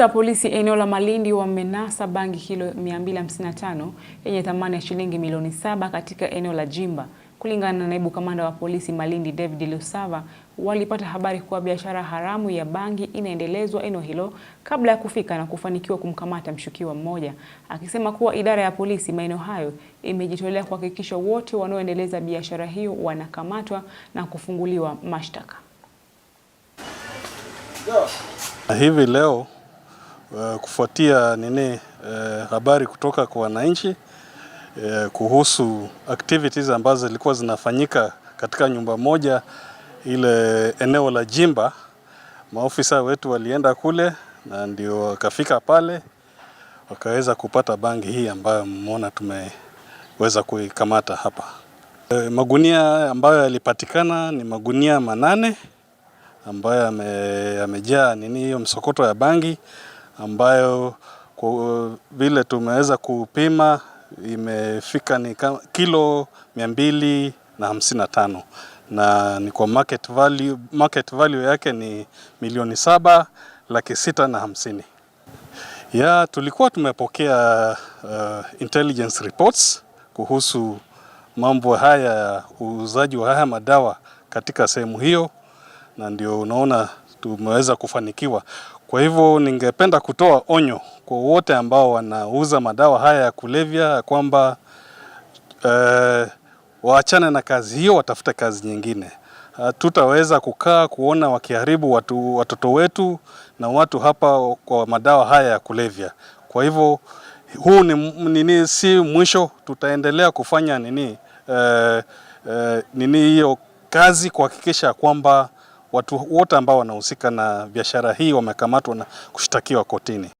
Maafisa wa polisi eneo la Malindi wamenasa bangi kilo 255 yenye thamani ya shilingi milioni 7 katika eneo la Jimba. Kulingana na naibu kamanda wa polisi Malindi David Lusava, walipata habari kuwa biashara haramu ya bangi inaendelezwa eneo hilo kabla ya kufika na kufanikiwa kumkamata mshukiwa mmoja, akisema kuwa idara ya polisi maeneo hayo imejitolea kuhakikisha wote wanaoendeleza biashara hiyo wanakamatwa na kufunguliwa mashtaka. Hivi leo kufuatia habari kutoka kwa wananchi kuhusu activities ambazo zilikuwa zinafanyika katika nyumba moja ile eneo la Jimba, maofisa wetu walienda kule na ndio wakafika pale wakaweza kupata bangi hii ambayo mmeona tumeweza kuikamata hapa. Magunia ambayo yalipatikana ni magunia 8 ambayo yamejaa hiyo msokoto ya bangi ambayo kwa vile tumeweza kupima imefika ni kilo 255 na ni kwa market value yake ni milioni 7,650,000. Ya tulikuwa tumepokea intelligence reports kuhusu mambo haya ya uuzaji wa haya madawa katika sehemu hiyo, na ndio unaona tumeweza kufanikiwa. Kwa hivyo ningependa kutoa onyo kwa wote ambao wanauza madawa haya ya kulevya kwamba waachane na kazi hiyo, watafute kazi nyingine. Tutaweza kukaa kuona wakiharibu watoto wetu na watu hapa kwa madawa haya ya kulevya. Kwa hivyo huu ni si mwisho, tutaendelea kufanya hiyo kazi kuhakikisha kwamba watu wote ambao wanahusika na biashara hii wamekamatwa na kushtakiwa kotini.